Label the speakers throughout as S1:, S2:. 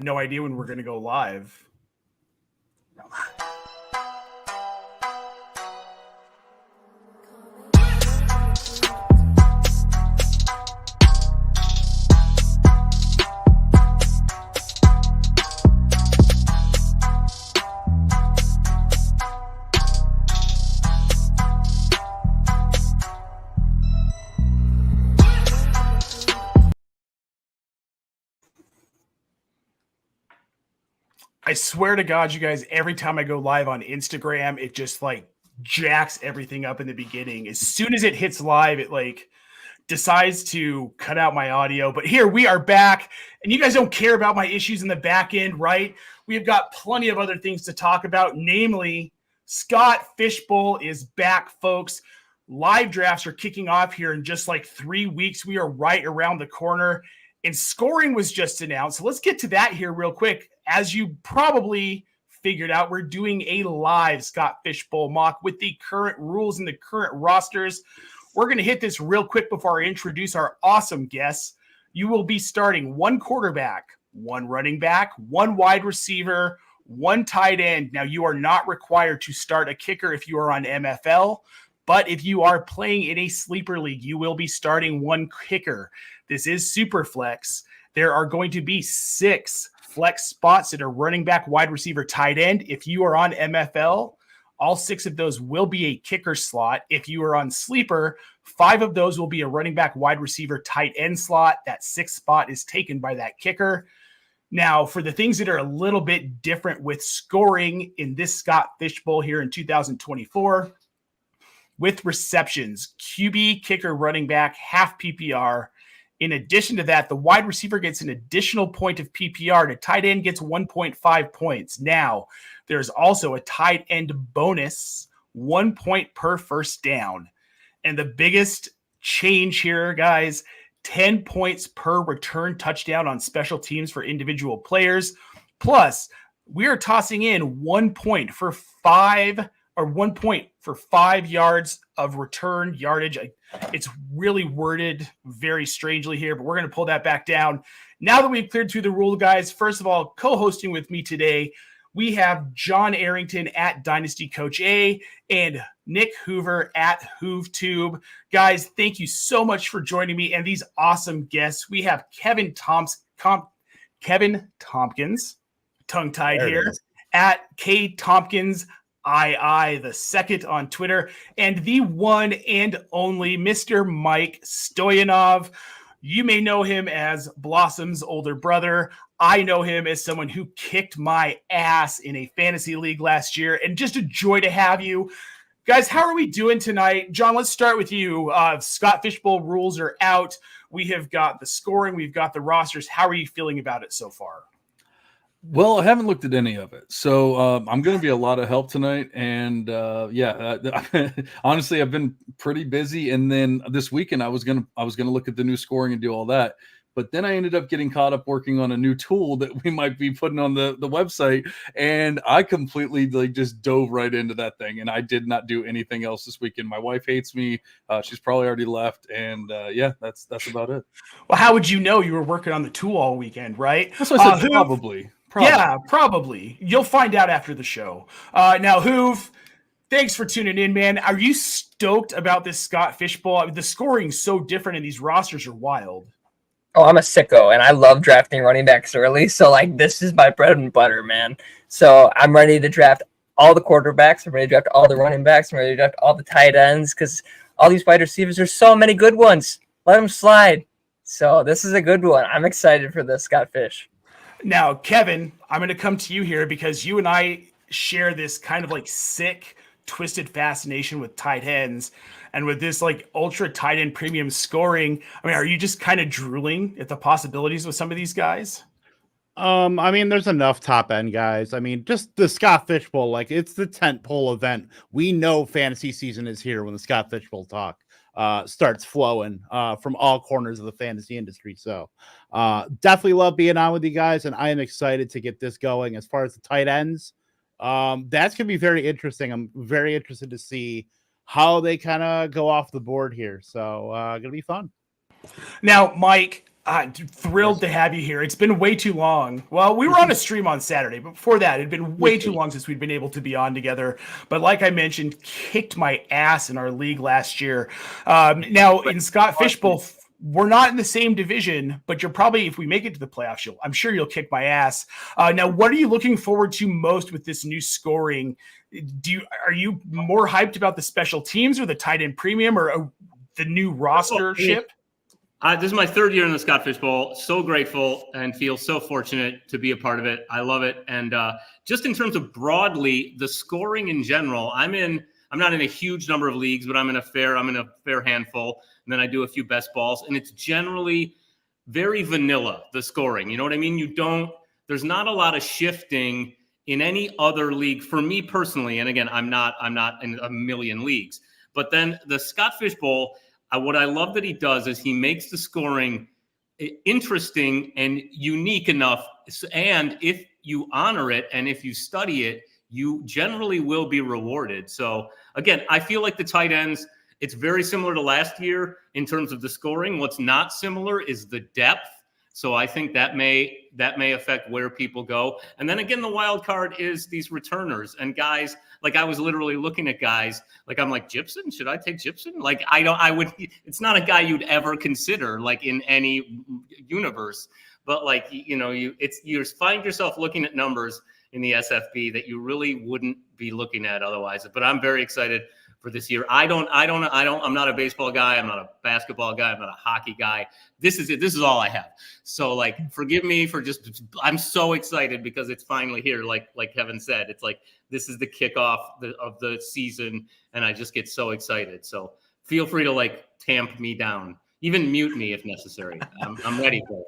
S1: No idea when we're going to go live. I swear to God, you guys, every time I go live on Instagram, it just like jacks everything up in the beginning. As soon as it hits live, it like decides to cut out my audio. But here we are back, and you guys don't care about my issues in the back end, right? We've got plenty of other things to talk about, namely Scott Fishbowl is back, folks. Live drafts are kicking off here in just like 3 weeks. We are right around the corner, and scoring was just announced. So let's get to that here real quick. As you probably figured out, we're doing a live Scott Fishbowl mock with the current rules and the current rosters. We're going to hit this real quick before I introduce our awesome guests. You will be starting one quarterback, one running back, one wide receiver, one tight end. Now, you are not required to start a kicker if you are on MFL, but if you are playing in a sleeper league, you will be starting one kicker. This is super flex. There are going to be 6 flex spots that are running back, wide receiver, tight end. If you are on MFL, all 6 of those will be a kicker slot. If you are on sleeper, 5 of those will be a running back, wide receiver, tight end slot. That 6th spot is taken by that kicker. Now, for the things that are a little bit different with scoring in this Scott Fishbowl here in 2024, with receptions, QB, kicker, running back, half PPR. In addition to that, the wide receiver gets an additional point of PPR. The tight end gets 1.5 points. Now, there's also a tight end bonus, 1 point per first down. And the biggest change here, guys, 10 points per return touchdown on special teams for individual players. Plus, we are tossing in 1 point for 1 point for 5 yards of return yardage. It's really worded very strangely here, but we're going to pull that back down. Now that we've cleared through the rule, guys, first of all, co-hosting with me today, we have John Arrington at Dynasty Coach A and Nick Hoover at HoovTube. Guys, thank you so much for joining me and these awesome guests. We have Kevin Tompkins, tongue-tied here, at K Tompkins the second on Twitter, and the one and only Mr. Mike Stoyanov. You may know him as Blossom's older brother. I know him as someone who kicked my ass in a fantasy league last year, and just a joy to have you. Guys, how are we doing tonight? John, let's start with you. Scott Fishbowl rules are out. We have got the scoring. We've got the rosters. How are you feeling about it so far?
S2: Well, I haven't looked at any of it, so I'm going to be a lot of help tonight. And honestly, I've been pretty busy. And then this weekend, I was gonna look at the new scoring and do all that. But then I ended up getting caught up working on a new tool that we might be putting on the website, and I completely just dove right into that thing. And I did not do anything else this weekend. My wife hates me; she's probably already left. And that's about it.
S1: Well, how would you know you were working on the tool all weekend, right?
S2: That's what I said. Probably.
S1: Yeah, probably. You'll find out after the show. Now, Hoov, thanks for tuning in, man. Are you stoked about this Scott Fishbowl? I mean, the scoring's so different, and these rosters are wild.
S3: Oh, I'm a sicko, and I love drafting running backs early. So, this is my bread and butter, man. So I'm ready to draft all the quarterbacks. I'm ready to draft all the running backs. I'm ready to draft all the tight ends because all these wide receivers, there's so many good ones. Let them slide. So this is a good one. I'm excited for this, Scott Fish.
S1: Now, Kevin, I'm going to come to you here because you and I share this kind of sick, twisted fascination with tight ends. And with this ultra tight end premium scoring, I mean, are you just kind of drooling at the possibilities with some of these guys?
S4: I mean, there's enough top end guys. I mean, just the Scott Fishbowl, it's the tentpole event. We know fantasy season is here when the Scott Fishbowl talk starts flowing from all corners of the fantasy industry. So definitely love being on with you guys, and I am excited to get this going. As far as the tight ends, that's going to be very interesting. I'm very interested to see how they kind of go off the board here. So going to be fun.
S1: Now, Mike, Thrilled to have you here. It's been way too long. Well, we were on a stream on Saturday, but before that, it'd been way too long since we'd been able to be on together. But like I mentioned, kicked my ass in our league last year. Now, in Scott Fishbowl, we're not in the same division, but you're probably, if we make it to the playoffs, I'm sure you'll kick my ass. Now, what are you looking forward to most with this new scoring? Are you more hyped about the special teams or the tight end premium or the new rostership?
S5: This is my third year in the Scott Fish Bowl. So grateful and feel so fortunate to be a part of it. I love it. And just in terms of broadly, the scoring in general, I'm not in a huge number of leagues, but I'm in a fair handful. And then I do a few best balls. And it's generally very vanilla, the scoring. You know what I mean? There's not a lot of shifting in any other league for me personally. And again, I'm not in a million leagues. But then the Scott Fish Bowl, what I love that he does is he makes the scoring interesting and unique enough. And if you honor it and if you study it, you generally will be rewarded. So again, I feel like the tight ends, it's very similar to last year in terms of the scoring. What's not similar is the depth. So I think that may affect where people go. And then again, the wild card is these returners and guys. Like I was literally looking at guys. Like I'm like, Gibson, should I take Gibson? Like it's not a guy you'd ever consider like in any universe. But like you find yourself looking at numbers in the SFB that you really wouldn't be looking at otherwise. But I'm very excited for this year. I'm not a baseball guy. I'm not a basketball guy. I'm not a hockey guy. This is it. This is all I have. So like, forgive me for I'm so excited because it's finally here. Like Kevin said, it's like, this is the kickoff of the season. And I just get so excited. So feel free to like tamp me down, even mute me if necessary. I'm ready for it.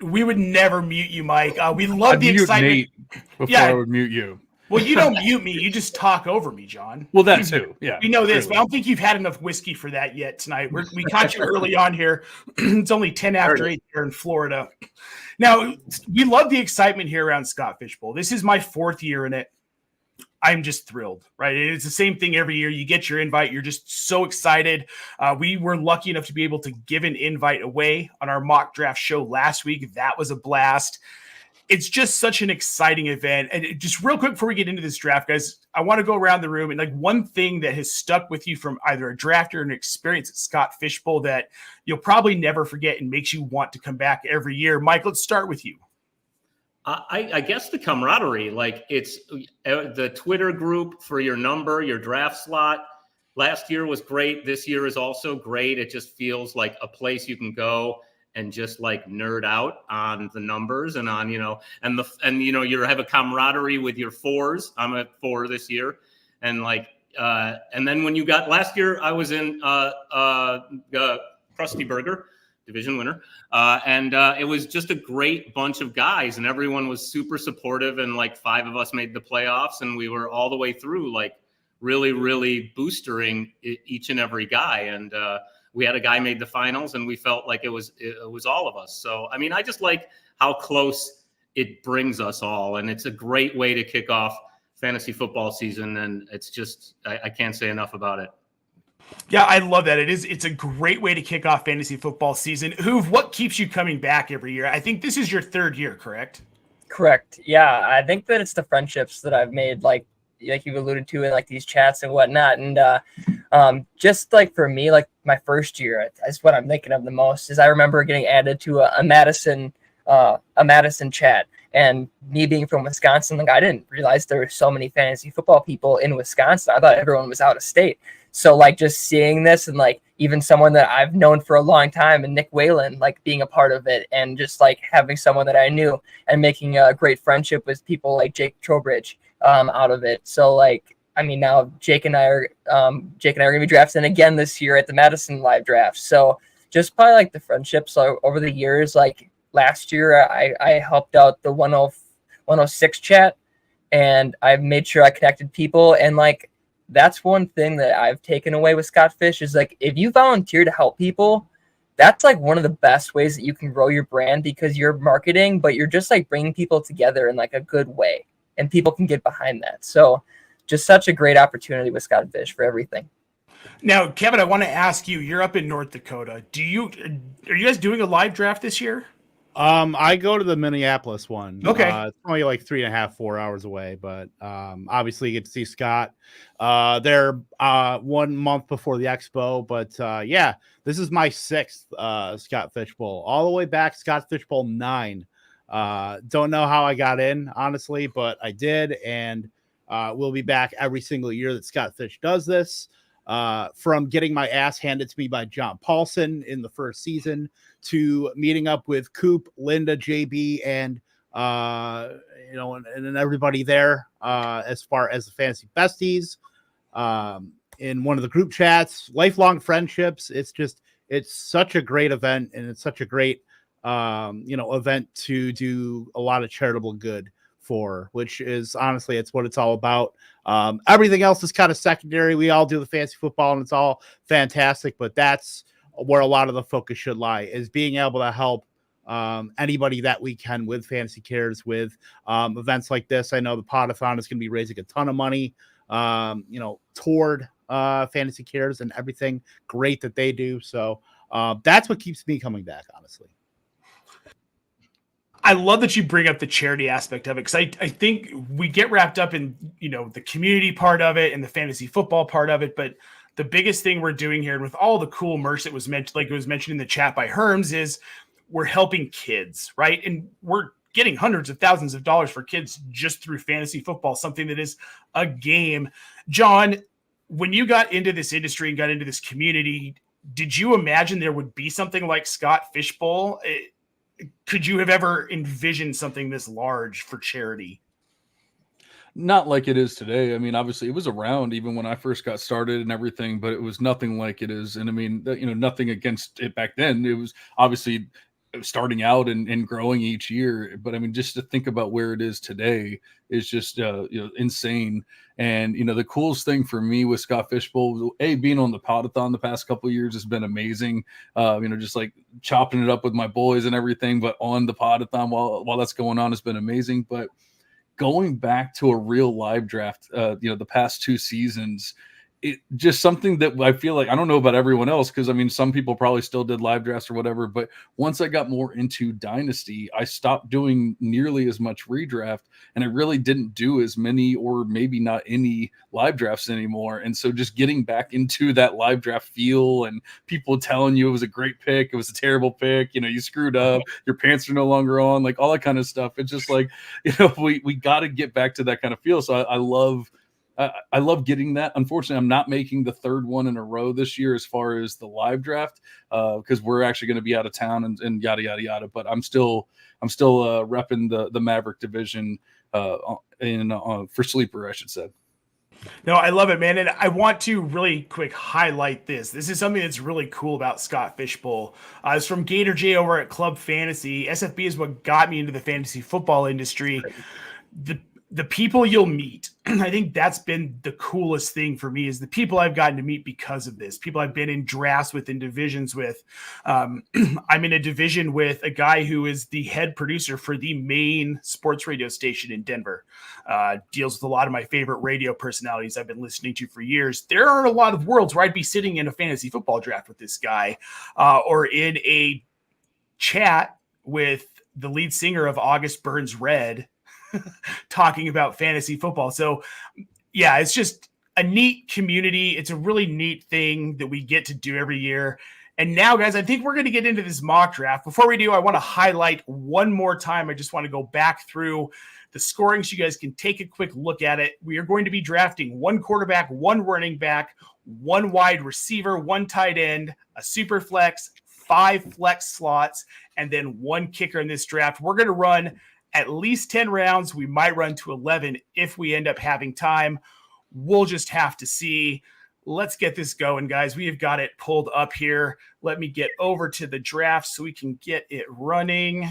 S1: We would never mute you, Mike. We love the excitement.
S2: Nate before I would mute you.
S1: Well, you don't mute me. You just talk over me, John.
S2: Well, that too. Yeah.
S1: We know this, but I don't think you've had enough whiskey for that yet tonight. We caught you early on here. It's only 10 after 8 here in Florida. Now, we love the excitement here around Scott Fish Bowl. This is my 4th year in it. I'm just thrilled, right? It's the same thing every year. You get your invite. You're just so excited. We were lucky enough to be able to give an invite away on our mock draft show last week. That was a blast. It's just such an exciting event. And just real quick before we get into this draft, guys, I want to go around the room and like one thing that has stuck with you from either a draft or an experience at Scott Fish Bowl that you'll probably never forget and makes you want to come back every year. Mike, let's start with you.
S5: I guess the camaraderie, like it's the Twitter group for your number, your draft slot. Last year was great. This year is also great. It just feels like a place you can go and just like nerd out on the numbers and on, you have a camaraderie with your 4s. I'm at 4 this year. And like, and then when you got last year, I was in Krusty Burger, division winner. And it was just a great bunch of guys and everyone was super supportive. And like 5 of us made the playoffs and we were all the way through, like really, really boostering each and every guy. And, we had a guy made the finals and we felt like it was all of us. So, I mean, I just like how close it brings us all. And it's a great way to kick off fantasy football season. And it's just, I can't say enough about it.
S1: Yeah, I love that. It's a great way to kick off fantasy football season. Hoove, what keeps you coming back every year? I think this is your 3rd year, correct?
S3: Correct. Yeah. I think that it's the friendships that I've made, like you've alluded to in like these chats and whatnot. And just like for me, like my first year, that's what I'm thinking of the most is I remember getting added to a Madison chat and me being from Wisconsin. Like I didn't realize there were so many fantasy football people in Wisconsin. I thought everyone was out of state. So like just seeing this and like even someone that I've known for a long time and Nick Whalen, like being a part of it and just like having someone that I knew and making a great friendship with people like Jake Trowbridge out of it. So like, I mean, now Jake and I are going to be drafting again this year at the Madison live draft. So just probably like the friendships over the years, like last year I helped out the 106 chat and I made sure I connected people. And like, that's one thing that I've taken away with Scott Fish is like, if you volunteer to help people, that's like one of the best ways that you can grow your brand because you're marketing, but you're just like bringing people together in like a good way and people can get behind that. So just such a great opportunity with Scott Fish for everything.
S1: Now, Kevin, I want to ask you, you're up in North Dakota. Are you guys doing a live draft this year?
S4: I go to the Minneapolis one.
S1: Okay.
S4: It's only like 3.5, 4 hours away, but obviously you get to see Scott. They're 1 month before the expo, but yeah, this is my 6th Scott Fishbowl, all the way back. Scott Fishbowl 9. Don't know how I got in, honestly, but I did, and we'll be back every single year that Scott Fish does this. From getting my ass handed to me by John Paulson in the first season to meeting up with Coop, Linda, JB, and and everybody there as far as the fantasy besties in one of the group chats, lifelong friendships. It's such a great event, and it's such a great event to do a lot of charitable good for, which is honestly, it's what it's all about. Everything else is kind of secondary. We all do the fantasy football and it's all fantastic, but that's where a lot of the focus should lie, is being able to help anybody that we can with Fantasy Cares, with events like this. I know the Podathon is going to be raising a ton of money, toward Fantasy Cares and everything great that they do. So that's what keeps me coming back, honestly.
S1: I love that you bring up the charity aspect of it, because I think we get wrapped up in, the community part of it and the fantasy football part of it. But the biggest thing we're doing here, and with all the cool merch that was mentioned, like it was mentioned in the chat by Herms, is we're helping kids, right? And we're getting hundreds of thousands of dollars for kids just through fantasy football, something that is a game. John, when you got into this industry and got into this community, did you imagine there would be something like Scott Fishbowl? Could you have ever envisioned something this large for charity?
S2: Not like it is today. I mean, obviously it was around even when I first got started and everything, but it was nothing like it is. And I mean, nothing against it back then. It was obviously starting out and growing each year. But I mean, just to think about where it is today is just, insane. And, the coolest thing for me with Scott Fishbowl, being on the Podathon the past couple of years has been amazing. Just like chopping it up with my boys and everything, but on the Podathon while that's going on has been amazing. But going back to a real live draft, the past 2 seasons, it just something that I feel like, I don't know about everyone else, because I mean, some people probably still did live drafts or whatever, but once I got more into Dynasty, I stopped doing nearly as much redraft, and I really didn't do as many, or maybe not any, live drafts anymore. And so just getting back into that live draft feel, and people telling you it was a great pick, it was a terrible pick, you screwed up, your pants are no longer on, like all that kind of stuff. It's just like, we got to get back to that kind of feel. So I love getting that. Unfortunately, I'm not making the 3rd one in a row this year as far as the live draft, because we're actually going to be out of town and yada yada yada. But I'm still repping the Maverick division for sleeper, I should say.
S1: No, I love it, man. And I want to really quick highlight this. This is something that's really cool about Scott Fishbowl. It's from Gator J over at Club Fantasy. SFB is what got me into the fantasy football industry. The people you'll meet, I think that's been the coolest thing for me, is the people I've gotten to meet because of this. People I've been in drafts with, in divisions with. I'm in a division with a guy who is the head producer for the main sports radio station in Denver. Deals with a lot of my favorite radio personalities I've been listening to for years. There are a lot of worlds where I'd be sitting in a fantasy football draft with this guy, or in a chat with the lead singer of August Burns Red, talking about fantasy football. So yeah, it's just a neat community. It's a really neat thing that we get to do every year. And now, guys, I think we're going to get into this mock draft. Before we do, I want to highlight one more time. I just want to go back through the scoring so you guys can take a quick look at it. We are going to be drafting 1 quarterback, 1 running back, 1 wide receiver, 1 tight end, a super flex, 5 flex slots, and then 1 kicker in this draft. We're going to run at least 10 rounds. We might run to 11 if we end up having time. We'll just have to see. Let's get this going, guys. We have got it pulled up here. Let me get over to the draft so we can get it running.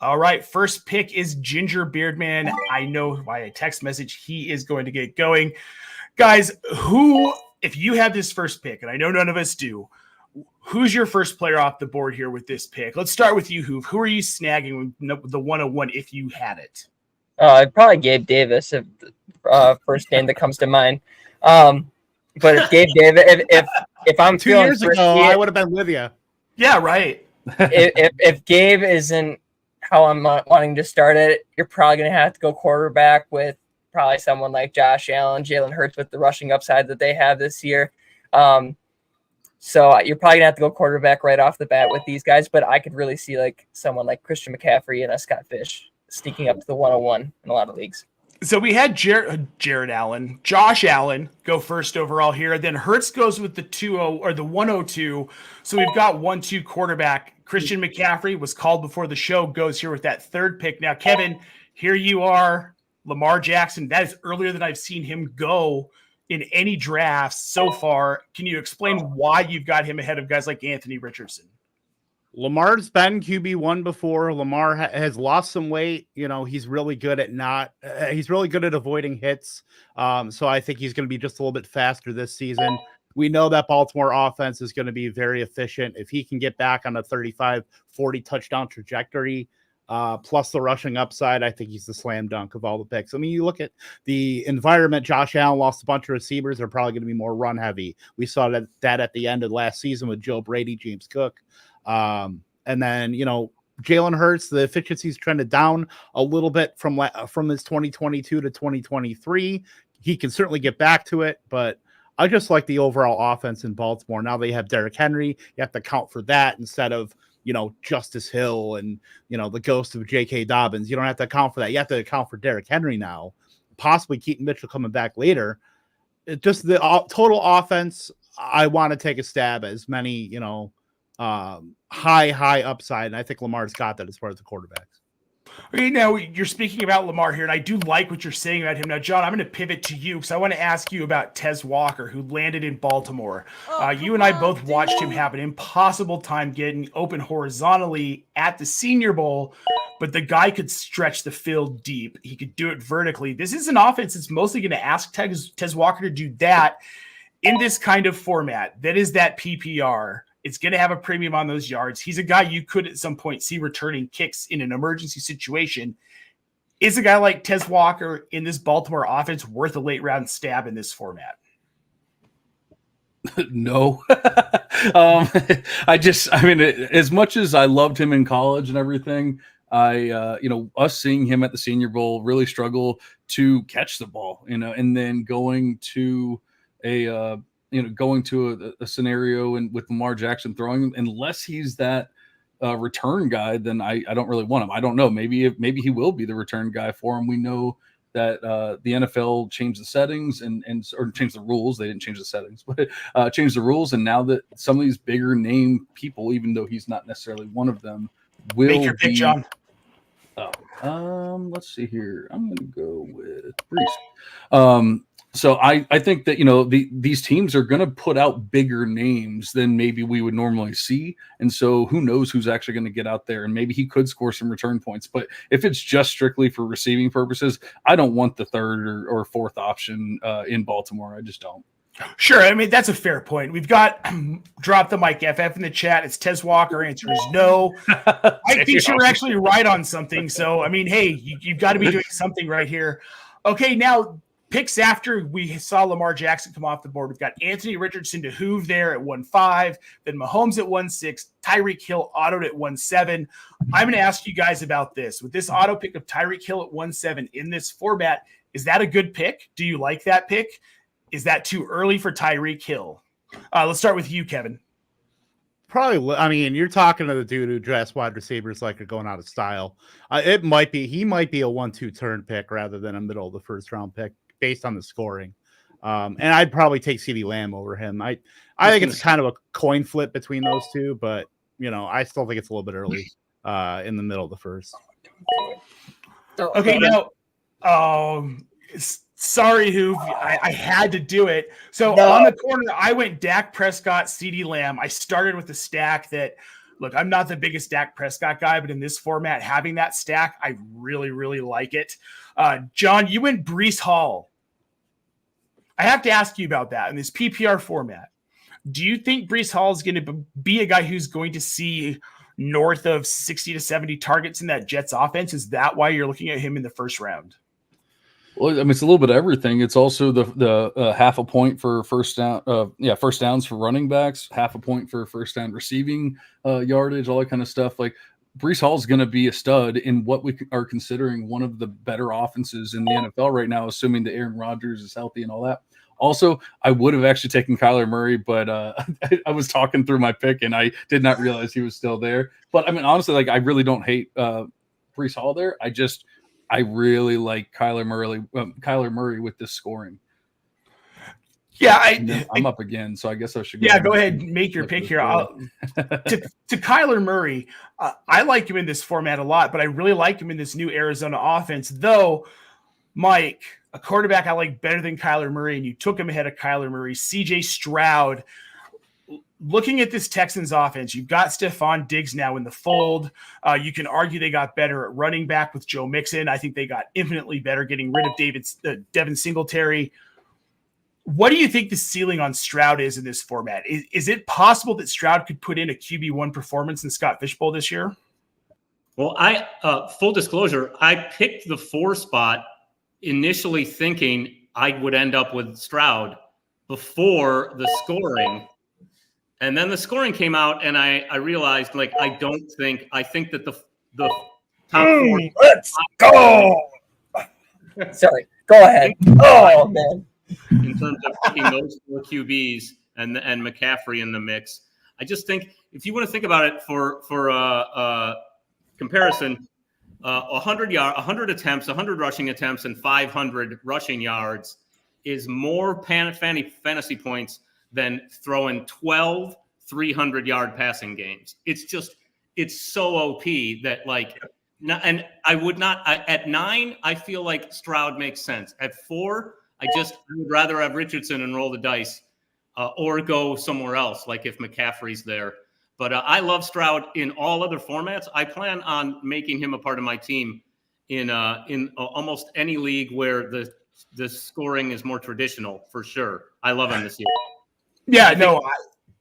S1: All right, first pick is Ginger Beardman. I know via text message he is going to get going. Guys, if you have this first pick, and I know none of us do, who's your first player off the board here with this pick? Let's start with you, Hoove. Who are you snagging with the 101 if you had it?
S3: I'd probably Gabe Davis, if first name that comes to mind. But if Gabe Davis, if I'm
S4: 2
S3: feeling
S4: years ago,
S3: frisky,
S4: I would have been with you.
S1: Yeah, right.
S3: if Gabe isn't how I'm wanting to start it, you're probably going to have to go quarterback with probably someone like Josh Allen, Jalen Hurts with the rushing upside that they have this year. So you're probably going to have to go quarterback right off the bat with these guys. But I could really see like someone like Christian McCaffrey and a Scott Fish sneaking up to the 101 in a lot of leagues.
S1: So we had Jared Allen, Josh Allen go first overall here. Then Hurts goes with the 2-0 or the 102. So we've got 1-2 quarterback. Christian McCaffrey was called before the show, goes here with that third pick. Now, Kevin, here you are, Lamar Jackson. That is earlier than I've seen him go in any drafts so far. Can you explain why you've got him ahead of guys like Anthony Richardson?
S4: Lamar's been QB1 before. Lamar has lost some weight. You know, he's really good at he's really good at avoiding hits. So I think he's going to be just a little bit faster this season. We know that Baltimore offense is going to be very efficient. If he can get back on a 35-40 touchdown trajectory, plus the rushing upside, I think he's the slam dunk of all the picks. I mean, you look at the environment. Josh Allen lost a bunch of receivers. They're probably going to be more run heavy. We saw that at the end of last season with Joe Brady, James Cook. And then, you know, Jalen Hurts, the efficiency's trended down a little bit from his 2022 to 2023. He can certainly get back to it, but I just like the overall offense in Baltimore. Now they have Derrick Henry. You have to account for that instead of, you know, Justice Hill and, you know, the ghost of J.K. Dobbins. You don't have to account for that. You have to account for Derrick Henry now, possibly Keaton Mitchell coming back later. It just the total offense, I want to take a stab at as many, you know, high upside, and I think Lamar's got that as far as the quarterbacks.
S1: Okay, now you're speaking about Lamar here, and I do like what you're saying about him. Now, John, I'm going to pivot to you because I want to ask you about Tez Walker, who landed in Baltimore. You and I both watched him have an impossible time getting open horizontally at the Senior Bowl, but the guy could stretch the field deep. He could do it vertically. This is an offense that's mostly going to ask Tez Walker to do that in this kind of format. That is that PPR. It's going to have a premium on those yards. He's a guy you could at some point see returning kicks in an emergency situation. Is a guy like Tez Walker in this Baltimore offense worth a late round stab in this format?
S2: No. I mean, as much as I loved him in college and everything, us seeing him at the Senior Bowl really struggle to catch the ball, you know, and then going to a scenario and with Lamar Jackson throwing, unless he's that return guy, then I don't really want him. I don't know. Maybe he will be the return guy for him. We know that the NFL changed the settings or changed the rules. They didn't change the settings, but changed the rules. And now that some of these bigger name people, even though he's not necessarily one of them, will
S1: Make your pick, John.
S2: Let's see here. I'm going to go with Brees. So I think that, you know, these teams are going to put out bigger names than maybe we would normally see. And so who knows who's actually going to get out there, and maybe he could score some return points. But if it's just strictly for receiving purposes, I don't want the third or fourth option in Baltimore. I just don't.
S1: Sure. I mean, that's a fair point. We've got Drop the Mic FF in the chat. It's Tez Walker. Answer is no. I think you're actually right on something. So, I mean, hey, you've got to be doing something right here. Okay, now picks after we saw Lamar Jackson come off the board. We've got Anthony Richardson to Hoover there at 1.5, then Mahomes at 1.6, Tyreek Hill autoed at 1.7. I'm going to ask you guys about this. With this auto pick of Tyreek Hill at 1.7 in this format, is that a good pick? Do you like that pick? Is that too early for Tyreek Hill? Let's start with you, Kevin.
S4: Probably. I mean, you're talking to the dude who drafts wide receivers like they're going out of style. He might be a 1-2 turn pick rather than a middle of the first round pick based on the scoring. And I'd probably take CeeDee Lamb over him. I think it's kind of a coin flip between those two, but you know, I still think it's a little bit early in the middle of the first.
S1: Okay, now, sorry, Hoof, I had to do it. So on the corner, I went Dak Prescott, CeeDee Lamb. I started with a stack that, look, I'm not the biggest Dak Prescott guy, but in this format, having that stack, I really, really like it. John, you went Breece Hall. I have to ask you about that in this PPR format. Do you think Breece Hall is going to be a guy who's going to see north of 60 to 70 targets in that Jets offense? Is that why you're looking at him in the first round?
S2: Well, I mean, it's a little bit of everything. It's also the half a point for first down, first downs for running backs, half a point for first down receiving yardage, all that kind of stuff. Like Breece Hall is going to be a stud in what we are considering one of the better offenses in the NFL right now, assuming that Aaron Rodgers is healthy and all that. Also, I would have actually taken Kyler Murray, but I was talking through my pick and I did not realize he was still there. But I mean, honestly, like I really don't hate Breece Hall there. I really like Kyler Murray with this scoring.
S1: Yeah,
S2: I'm up again, so I guess I should.
S1: Go ahead and make your pick here. To Kyler Murray, I like him in this format a lot, but I really like him in this new Arizona offense. Though, Mike, a quarterback I like better than Kyler Murray, and you took him ahead of Kyler Murray, C.J. Stroud. Looking at this Texans offense, you've got Stephon Diggs now in the fold. You can argue they got better at running back with Joe Mixon. I think they got infinitely better getting rid of Devin Singletary. What do you think the ceiling on Stroud is in this format? Is it possible that Stroud could put in a QB1 performance in Scott Fishbowl this year?
S5: Well, full disclosure, I picked the 4 spot initially thinking I would end up with Stroud before the scoring. And then the scoring came out, and I realized, like, I think that the top 4.
S3: Let's go. Sorry, go ahead. Oh, man.
S5: In terms of picking those 4 QBs and McCaffrey in the mix, I just think if you want to think about it for comparison, 100 attempts, 100 rushing attempts, and 500 rushing yards is more fantasy points than throwing 12 300-yard passing games. It's so OP that and I would not at 9, I feel like Stroud makes sense. At 4, I would rather have Richardson and roll the dice or go somewhere else, like if McCaffrey's there. But I love Stroud in all other formats. I plan on making him a part of my team in almost any league where the scoring is more traditional, for sure. I love him this year.
S1: Yeah, no.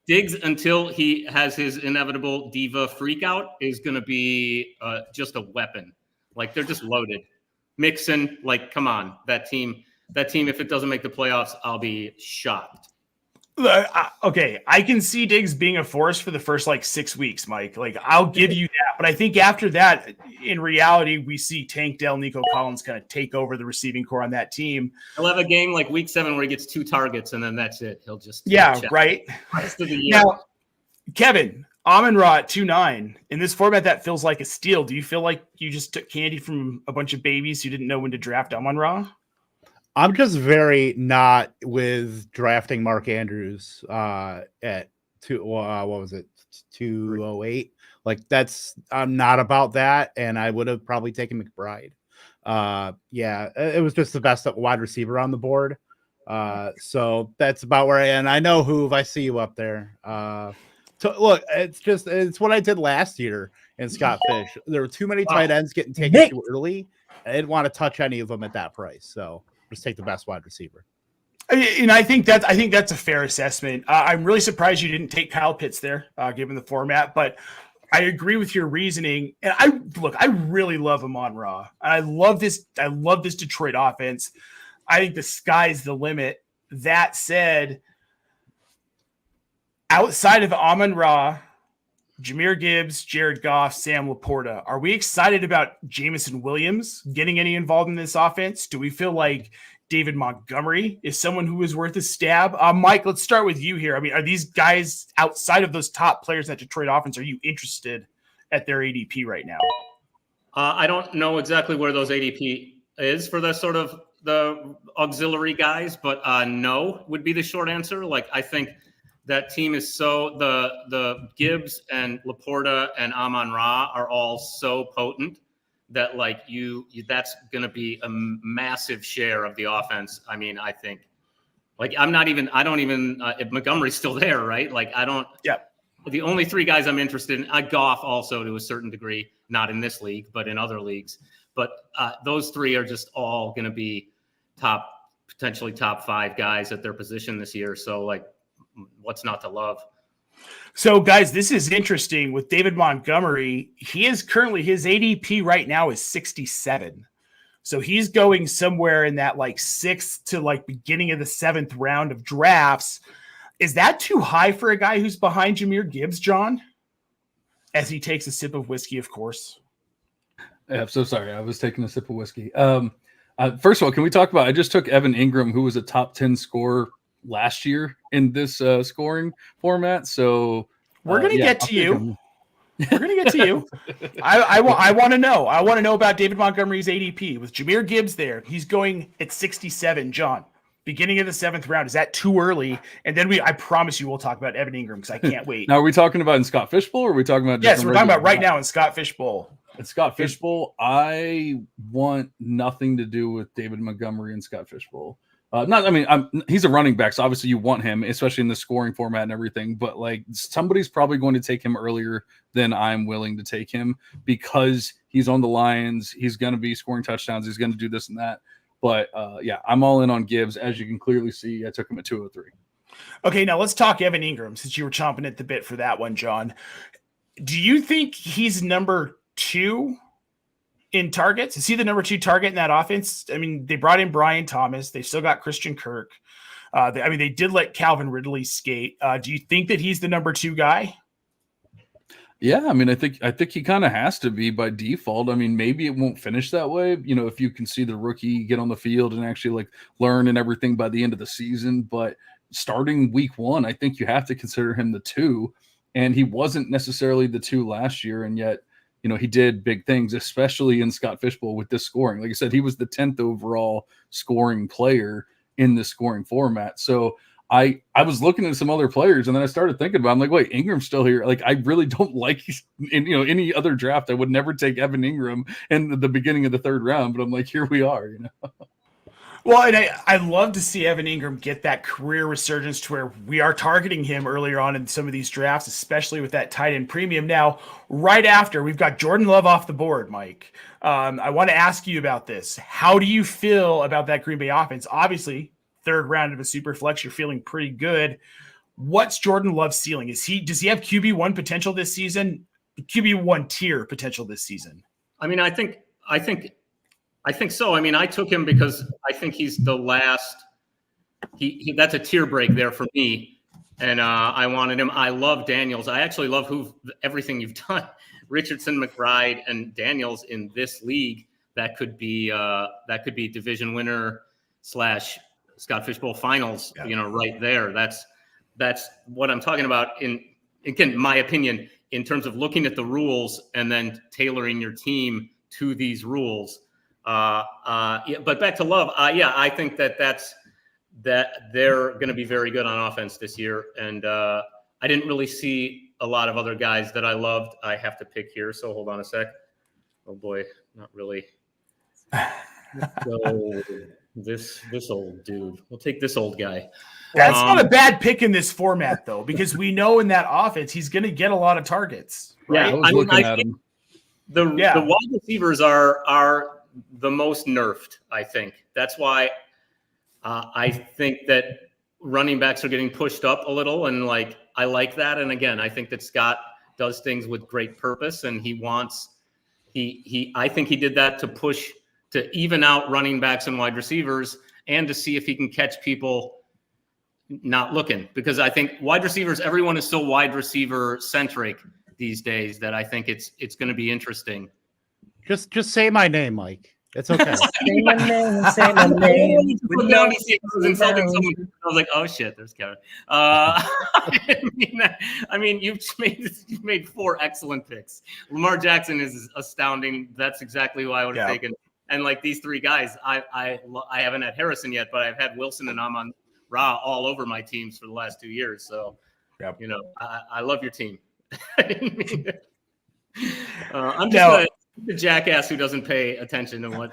S5: Diggs, until he has his inevitable diva freak out, is going to be just a weapon. Like, they're just loaded. Mixon, like, come on. That team, if it doesn't make the playoffs, I'll be shocked.
S1: Okay, I can see Diggs being a force for the first 6 weeks, Mike. Like, I'll give you that. But I think after that, in reality, we see Tank Dell, Nico Collins kind of take over the receiving core on that team.
S5: He'll have a game like week 7 where he gets 2 targets, and then that's it. He'll just
S1: right.
S5: Rest of the year.
S1: Now, Kevin, Amon-Ra at 2.9. In this format, that feels like a steal. Do you feel like you just took candy from a bunch of babies who didn't know when to draft Amon-Ra?
S4: I'm just very not with drafting Mark Andrews at 208. Like, I'm not about that, and I would have probably taken McBride. It was just the best wide receiver on the board. So that's about where I am. I know Hoove, I see you up there. Look, it's what I did last year in Scott Fish. There were too many tight ends getting taken too early. I didn't want to touch any of them at that price. So just take the best wide receiver.
S1: And I think that's a fair assessment. I'm really surprised you didn't take Kyle Pitts there, given the format. But I agree with your reasoning. And I really love Amon-Ra. I love this Detroit offense. I think the sky's the limit. That said, outside of Amon-Ra, Jahmyr Gibbs, Jared Goff, Sam Laporta, are we excited about Jameson Williams getting any involved in this offense? Do we feel like David Montgomery is someone who is worth a stab? Mike, let's start with you here. I mean, are these guys outside of those top players in that Detroit offense, are you interested at their ADP right now?
S5: I don't know exactly where those ADP is for the sort of the auxiliary guys, but no would be the short answer. Like, I think that team is so the Gibbs and Laporta and Amon-Ra are all so potent that that's going to be a massive share of the offense. I mean, I think if Montgomery's still there, right? The only 3 guys I'm interested in, Goff also to a certain degree, not in this league, but in other leagues. But those 3 are just all going to be potentially top 5 guys at their position this year. So what's not to love?
S1: So, guys, this is interesting with David Montgomery. He is currently, his ADP right now is 67. So he's going somewhere in that like 6th to like beginning of the 7th round of drafts. Is that too high for a guy who's behind Jahmyr Gibbs, John? As he takes a sip of whiskey, of course.
S2: I'm so sorry. I was taking a sip of whiskey. First of all, can we talk about, I just took Evan Ingram, who was a top 10 scorer last year in this scoring format. So
S1: we're going to get to you. We're going to get to you. I want to know. I want to know about David Montgomery's ADP. With Jahmyr Gibbs there, he's going at 67, John. Beginning of the 7th round. Is that too early? And then I promise you we'll talk about Evan Ingram because I can't wait.
S2: Now, are we talking about in Scott Fishbowl or are we talking about?
S1: Yes, we're talking about right now in Scott Fishbowl.
S2: At Scott Fishbowl, I want nothing to do with David Montgomery and Scott Fishbowl. He's a running back, so obviously you want him, especially in the scoring format and everything. But like somebody's probably going to take him earlier than I'm willing to take him because he's on the Lions. He's going to be scoring touchdowns. He's going to do this and that. But I'm all in on Gibbs. As you can clearly see, I took him at 203.
S1: Okay, now let's talk Evan Ingram since you were chomping at the bit for that one, John. Do you think he's number 2 in targets? Is he the number 2 target in that offense? I mean, they brought in Brian Thomas. They still got Christian Kirk. They did let Calvin Ridley skate. Do you think that he's the number 2 guy?
S2: Yeah, I mean, I think he kind of has to be by default. I mean, maybe it won't finish that way, if you can see the rookie get on the field and actually like learn and everything by the end of the season. But starting week 1, I think you have to consider him the 2, and he wasn't necessarily the 2 last year, and yet he did big things, especially in Scott Fishbowl with this scoring. Like I said, he was the 10th overall scoring player in this scoring format. So I was looking at some other players, and then I started thinking about it. I'm like, wait, Ingram's still here. Like, I really don't like any other draft. I would never take Evan Ingram in the beginning of the 3rd round, but I'm like, here we are.
S1: Well, and I love to see Evan Ingram get that career resurgence to where we are targeting him earlier on in some of these drafts, especially with that tight end premium. Now, right after, we've got Jordan Love off the board, Mike. I want to ask you about this. How do you feel about that Green Bay offense? Obviously, 3rd round of a super flex, you're feeling pretty good. What's Jordan Love's ceiling? Does he have QB1 potential this season? QB1 tier potential this season?
S5: I mean, I think so. I mean, I took him because I think he's the last. That's a tier break there for me, and I wanted him. I love Daniels. I actually love everything you've done. Richardson, McBride, and Daniels in this league. That could be division winner / Scott Fishbowl finals. Yeah. Right there. That's what I'm talking about. Again, my opinion in terms of looking at the rules and then tailoring your team to these rules. But back to Love. I think that they're going to be very good on offense this year. And I didn't really see a lot of other guys that I loved. I have to pick here. So hold on a sec. Oh boy, not really. So this old dude. We'll take this old guy.
S1: That's not a bad pick in this format though, because we know in that offense, he's going to get a lot of targets. Right?
S5: Yeah. I think the wide receivers are the most nerfed, I think. That's why I think that running backs are getting pushed up a little, and I like that. And again, I think that Scott does things with great purpose, and I think he did that to even out running backs and wide receivers, and to see if he can catch people not looking. Because I think wide receivers, everyone is so wide receiver centric these days that I think it's going to be interesting.
S4: Just say my name, Mike. It's okay.
S3: Say my name. Say my name.
S5: I was like, oh shit, there's Kevin. I mean, you've made 4 excellent picks. Lamar Jackson is astounding. That's exactly who I would have taken. And these 3 guys, I haven't had Harrison yet, but I've had Wilson and Amon Ra all over my teams for the last 2 years. So, I love your team. I'm just the jackass who doesn't pay attention to what.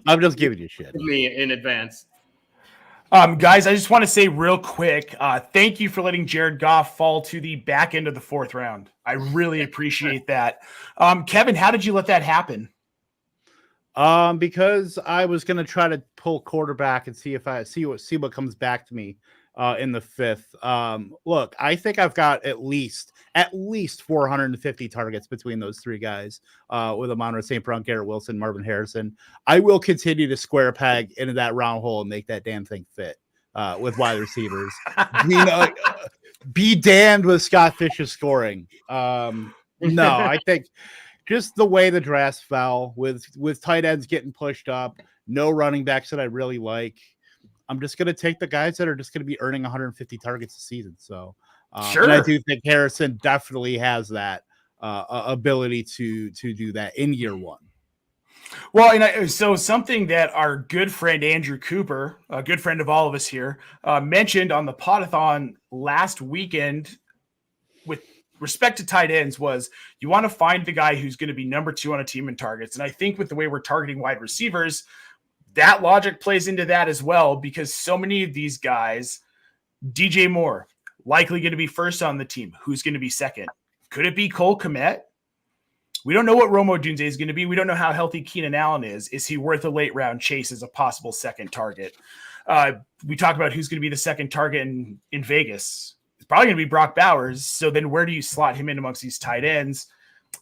S4: I'm just giving you shit.
S5: Me in advance.
S1: Guys, I just want to say real quick, thank you for letting Jared Goff fall to the back end of the 4th round. I really appreciate that. Kevin, how did you let that happen?
S4: Because I was going to try to pull quarterback and see what comes back to me. in the 5th. Look, I think I've got at least 450 targets between those three guys, with Amon St. Brown, Garrett Wilson, Marvin Harrison. I will continue to square peg into that round hole and make that damn thing fit with wide receivers. Be damned with Scott Fish's scoring. No, I think just the way the drafts fell with tight ends getting pushed up, no running backs that I really like. I'm just going to take the guys that are just going to be earning 150 targets a season. So,
S1: sure.
S4: And I do think Harrison definitely has that ability to do that in year one.
S1: Well, and so something that our good friend Andrew Cooper, a good friend of all of us here, mentioned on the Podathon last weekend with respect to tight ends was you want to find the guy who's going to be number 2 on a team in targets. And I think with the way we're targeting wide receivers, that logic plays into that as well, because so many of these guys, DJ Moore, likely going to be first on the team. Who's going to be second? Could it be Cole Kmet? We don't know what Rome Odunze is going to be. We don't know how healthy Keenan Allen is. Is he worth a late round chase as a possible second target? We talk about who's going to be the second target in Vegas. It's probably going to be Brock Bowers. So then where do you slot him in amongst these tight ends?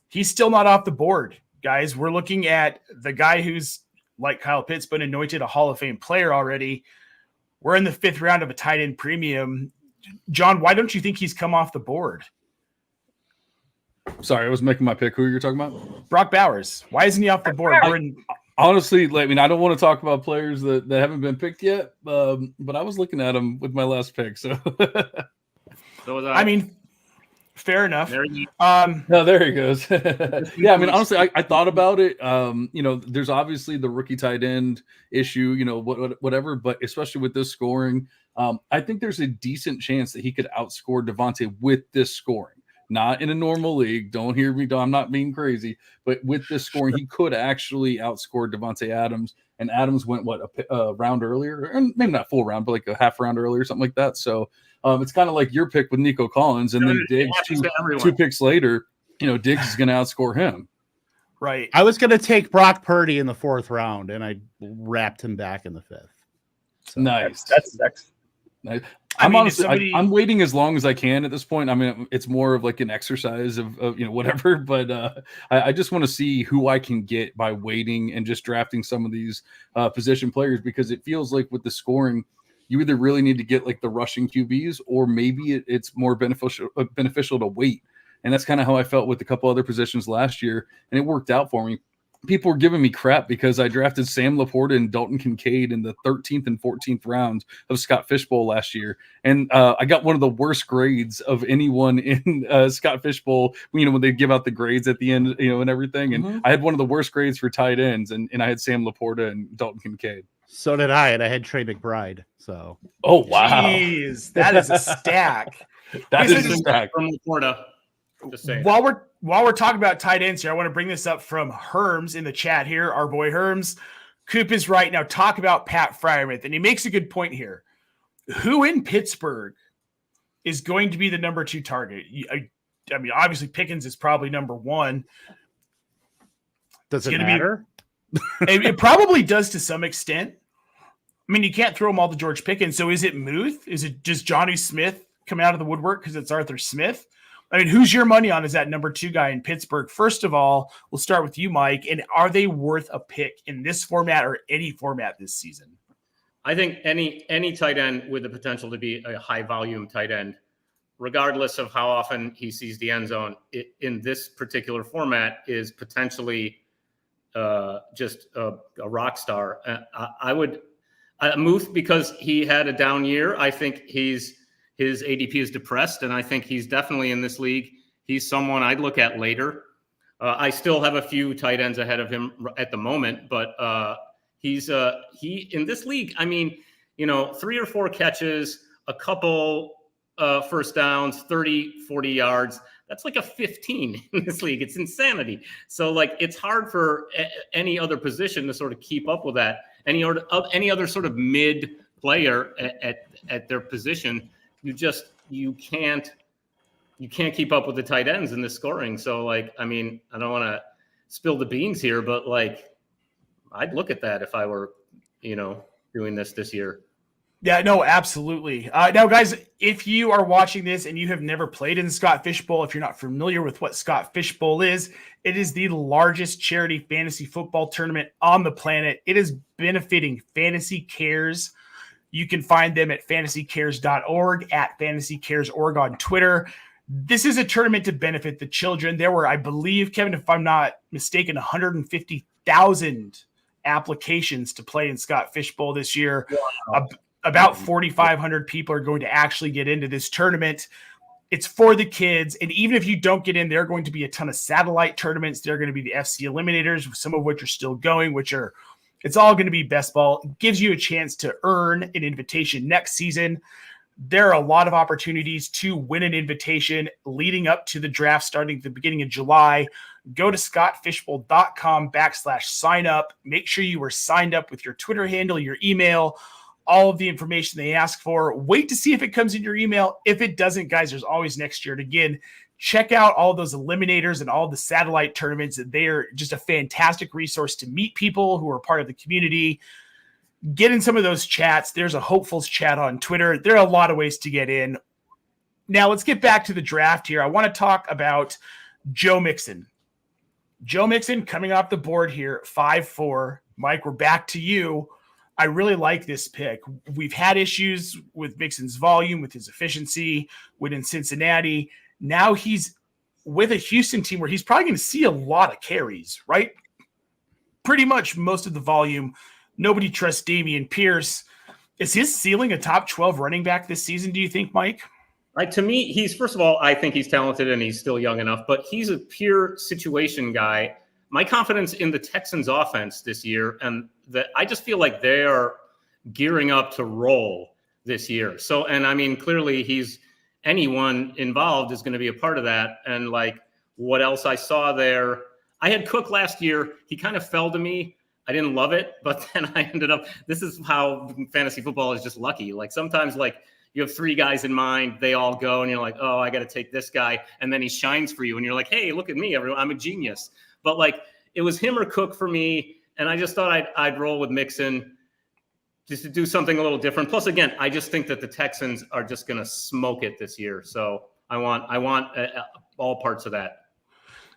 S1: He's still not off the board, guys. We're looking at the guy who's, like Kyle Pitts, but anointed a Hall of Fame player already. We're in the 5th round of a tight end premium. John, why don't you think he's come off the board?
S2: Sorry, I was making my pick. Who you're talking about?
S1: Brock Bowers. Why isn't he off the board?
S2: Honestly, I mean, I don't want to talk about players that haven't been picked yet, but I was looking at him with my last pick. So,
S1: I mean, fair enough.
S2: No, there he goes. Yeah, I mean, honestly, I thought about it. There's obviously the rookie tight end issue, whatever, but especially with this scoring, I think there's a decent chance that he could outscore Devontae with this scoring. Not in a normal league. Don't hear me. I'm not being crazy. But with this scoring, he could actually outscore Devontae Adams. And Adams went, a round earlier? Or maybe not full round, but like a half round earlier, something like that. So it's kind of like your pick with Nico Collins. And then Diggs, two picks later, Diggs is going to outscore him.
S1: Right.
S4: I was going to take Brock Purdy in the 4th round, and I wrapped him back in the 5th.
S2: So nice.
S3: That's
S2: nice. I'm waiting as long as I can at this point. I mean, it's more of like an exercise of whatever, but I just want to see who I can get by waiting and just drafting some of these position players, because it feels like with the scoring, you either really need to get like the rushing QBs, or maybe it's more beneficial to wait. And that's kind of how I felt with a couple other positions last year, and it worked out for me. People were giving me crap because I drafted Sam Laporta and Dalton Kincaid in the 13th and 14th rounds of Scott Fishbowl last year. And I got one of the worst grades of anyone in Scott Fishbowl, when they give out the grades at the end, and everything. And I had one of the worst grades for tight ends, and I had Sam Laporta and Dalton Kincaid.
S4: So did I, and I had Trey McBride. So,
S2: oh, wow.
S1: Jeez, that is a stack.
S2: That is a stack.
S5: From Laporta. Just saying.
S1: While we're talking about tight ends here, I want to bring this up from Herms in the chat here. Our boy Herms. Coop is right. Now talk about Pat Freiermuth, and he makes a good point here. Who in Pittsburgh is going to be the number 2 target? I mean, obviously Pickens is probably number 1.
S4: Does it matter?
S1: It probably does to some extent. I mean, you can't throw them all to George Pickens. So is it Muth? Is it just Johnny Smith coming out of the woodwork because it's Arthur Smith? I mean, who's your money on as that number 2 guy in Pittsburgh? First of all, we'll start with you, Mike. And are they worth a pick in this format or any format this season?
S5: I think any tight end with the potential to be a high volume tight end, regardless of how often he sees the end zone, in this particular format is potentially just a rock star. I would Muth, because he had a down year. I think his ADP is depressed, and I think he's definitely in this league. He's someone I'd look at later. I still have a few tight ends ahead of him at the moment, but he in this league. I mean, 3 or 4 catches, a couple first downs, 30, 40 yards. That's like a 15 in this league. It's insanity. So it's hard for any other position to sort of keep up with that. Any other sort of mid player at their position. You can't keep up with the tight ends in the scoring. So I mean, I don't want to spill the beans here, but I'd look at that if I were, doing this year.
S1: Yeah, no, absolutely. Now, guys, if you are watching this and you have never played in Scott Fish Bowl, if you're not familiar with what Scott Fish Bowl is, it is the largest charity fantasy football tournament on the planet. It is benefiting Fantasy Cares. You can find them at fantasycares.org, at fantasycares.org on Twitter. This is a tournament to benefit the children. There were, I believe, Kevin, if I'm not mistaken, 150,000 applications to play in Scott Fish Bowl this year.
S3: Wow.
S1: About 4,500 people are going to actually get into this tournament. It's for the kids. And even if you don't get in, there are going to be a ton of satellite tournaments. There are going to be the FC Eliminators, some of which are still going, it's all going to be best ball. It gives you a chance to earn an invitation next season. There are a lot of opportunities to win an invitation leading up to the draft starting at the beginning of July. Go to scottfishbowl.com/sign up. Make sure you are signed up with your Twitter handle, your email, all of the information they ask for. Wait to see if it comes in your email. If it doesn't, guys, there's always next year. And again, check out all those eliminators and all the satellite tournaments. They are just a fantastic resource to meet people who are part of the community. Get in some of those chats. There's a hopefuls chat on Twitter. There are a lot of ways to get in. Now let's get back to the draft here. I want to talk about Joe Mixon. Joe Mixon coming off the board here, 5'4". Mike, we're back to you. I really like this pick. We've had issues with Mixon's volume, with his efficiency, within Cincinnati. Now he's with a Houston team where he's probably going to see a lot of carries, right? Pretty much most of the volume. Nobody trusts Dameon Pierce. Is his ceiling a top 12 running back this season, do you think, Mike?
S5: To me, first of all, I think he's talented and he's still young enough, but he's a pure situation guy. My confidence in the Texans offense this year, and that I just feel like they are gearing up to roll this year. So, and I mean, clearly anyone involved is going to be a part of that. And like what else I saw there, I had Cook last year. He kind of fell to me. I didn't love it, but then I ended up, this is how fantasy football is just lucky. Like sometimes like you have 3 guys in mind, they all go and you're like, oh, I got to take this guy. And then he shines for you. And you're like, hey, look at me, everyone. I'm a genius. But like, it was him or Cook for me, and I just thought I'd roll with Mixon just to do something a little different. Plus, again, I just think that the Texans are just going to smoke it this year. So I want all parts of that.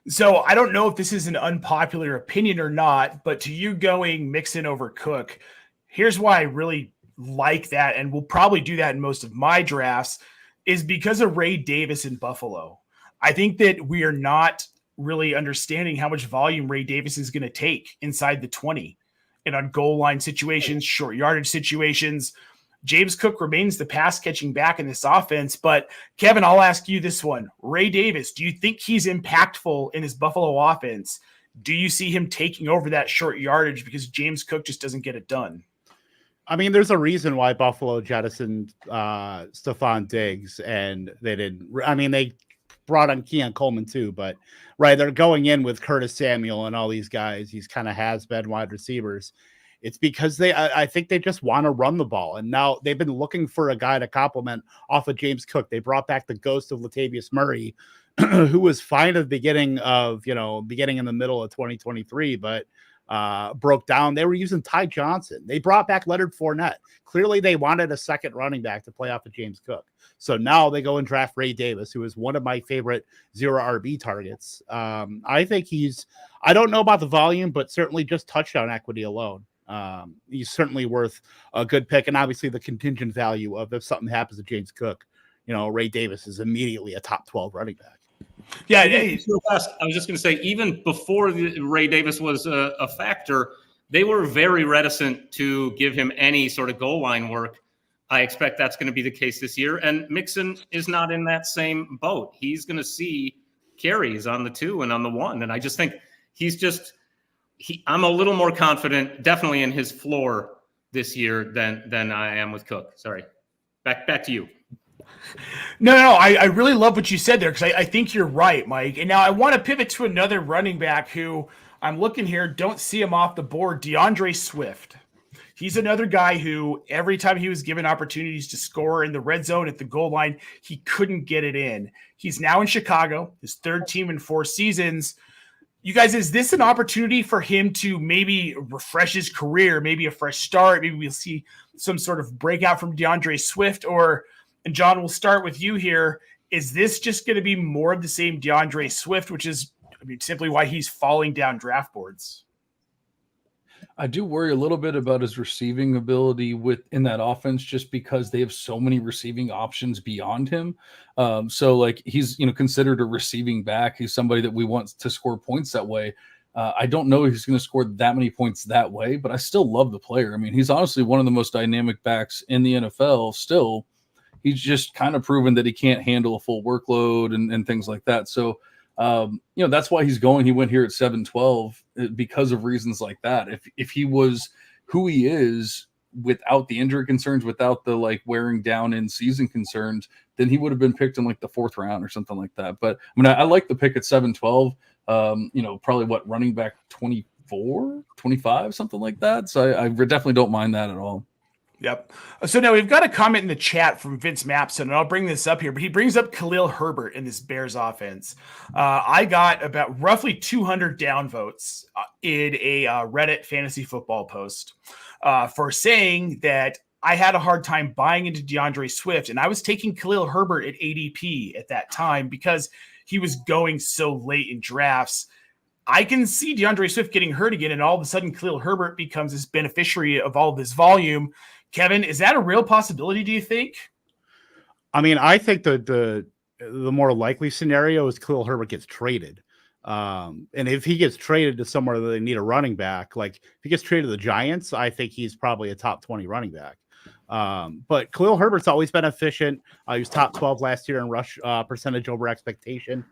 S1: So I don't know if this is an unpopular opinion or not, but to you going Mixon over Cook, here's why I really like that, and we'll probably do that in most of my drafts, is because of Ray Davis in Buffalo. I think that we are not really understanding how much volume Ray Davis is going to take inside the 20 and on goal line situations, short yardage situations. James Cook remains the pass catching back in this offense, but Kevin, I'll ask you this one. Ray Davis, do you think he's impactful in his Buffalo offense? Do you see him taking over that short yardage because James Cook just doesn't get it done?
S4: I mean, there's a reason why Buffalo jettisoned Stephon Diggs, and they didn't. I mean, they brought on Keon Coleman too, but right, they're going in with Curtis Samuel and all these guys. These kind of has-been wide receivers. It's because I think they just want to run the ball, and now they've been looking for a guy to complement off of James Cook. They brought back the ghost of Latavius Murray, who was fine at the beginning in the middle of 2023, but broke down. They were using Ty Johnson. They brought back Leonard Fournette. Clearly, they wanted a second running back to play off of James Cook. So now they go and draft Ray Davis, who is one of my favorite zero RB targets. I think I don't know about the volume, but certainly just touchdown equity alone. He's certainly worth a good pick. And obviously the contingent value of if something happens to James Cook, Ray Davis is immediately a top 12 running back.
S1: Yeah.
S5: I was just going to say, even before Ray Davis was a factor, they were very reticent to give him any sort of goal line work. I expect that's going to be the case this year. And Mixon is not in that same boat. He's going to see carries on the 2 and on the 1. And I just think I'm a little more confident, definitely in his floor this year than I am with Cook. Sorry. Back to you.
S1: No, I really love what you said there, because I think you're right, Mike. And now I want to pivot to another running back who I'm looking here, don't see him off the board, DeAndre Swift. He's another guy who every time he was given opportunities to score in the red zone at the goal line, he couldn't get it in. He's now in Chicago, his 3rd team in 4 seasons. You guys, is this an opportunity for him to maybe refresh his career, maybe a fresh start? Maybe we'll see some sort of breakout from DeAndre Swift, and John, we'll start with you here. Is this just going to be more of the same DeAndre Swift, which is, simply why he's falling down draft boards?
S2: I do worry a little bit about his receiving ability in that offense, just because they have so many receiving options beyond him. So like he's, considered a receiving back. He's somebody that we want to score points that way. I don't know if he's going to score that many points that way, but I still love the player. I mean, he's honestly one of the most dynamic backs in the NFL still. He's just kind of proven that he can't handle a full workload and things like that. So, that's why he's going. He went here at 7-12 because of reasons like that. If he was who he is without the injury concerns, without the like wearing down in season concerns, then he would have been picked in like the 4th round or something like that. But I like the pick at 7-12. Probably running back 24, 25, something like that. So I definitely don't mind that at all.
S1: Yep. So now we've got a comment in the chat from Vince Mapson, and I'll bring this up here, but he brings up Khalil Herbert in this Bears offense. I got about roughly 200 downvotes in a Reddit fantasy football post for saying that I had a hard time buying into DeAndre Swift, and I was taking Khalil Herbert at ADP at that time because he was going so late in drafts. I can see DeAndre Swift getting hurt again, and all of a sudden Khalil Herbert becomes this beneficiary of all of this volume. Kevin, is that a real possibility, do you think?
S4: I think the more likely scenario is Khalil Herbert gets traded. And if he gets traded to somewhere that they need a running back, like if he gets traded to the Giants, I think he's probably a top 20 running back. But Khalil Herbert's always been efficient. He was top 12 last year in rush percentage over expectation.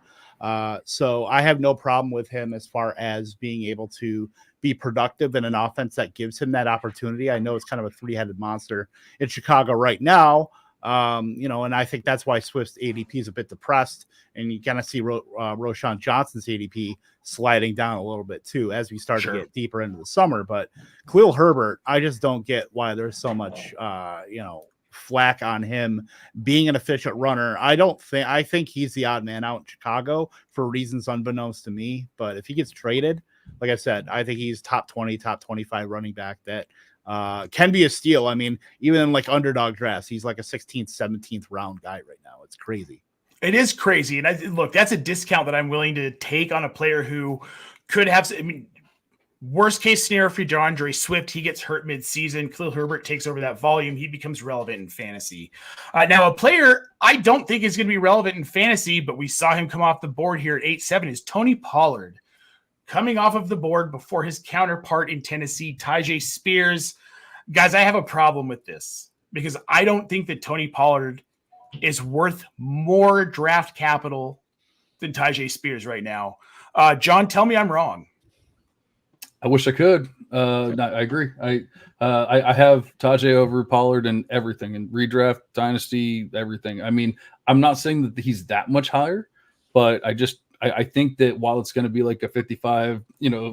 S4: So I have no problem with him as far as being able to be productive in an offense that gives him that opportunity. I know it's kind of a 3-headed monster in Chicago right now. And I think that's why Swift's ADP is a bit depressed, and you kind of see Roschon Johnson's ADP sliding down a little bit too as we start to get deeper into the summer. But Khalil Herbert, I just don't get why there's so much, flack on him being an efficient runner. I think he's the odd man out in Chicago for reasons unbeknownst to me. But if he gets traded, like I said, I think he's top 20, top 25 running back that can be a steal. Even in like underdog drafts, he's like a 16th, 17th round guy right now. It's crazy.
S1: It is crazy. And look, that's a discount that I'm willing to take on a player who could have, worst case scenario for DeAndre Swift, he gets hurt mid-season. Khalil Herbert takes over that volume. He becomes relevant in fantasy. Now, a player I don't think is going to be relevant in fantasy, but we saw him come off the board here at 8-7 is Tony Pollard. Coming off of the board before his counterpart in Tennessee, Tyjae Spears. Guys, I have a problem with this because I don't think that Tony Pollard is worth more draft capital than Tyjae Spears right now. John, tell me I'm wrong.
S2: I wish I could. No, I agree. I have Tyjae over Pollard and everything, and redraft, dynasty, everything. I'm not saying that he's that much higher, but I think that while it's going to be like a 55,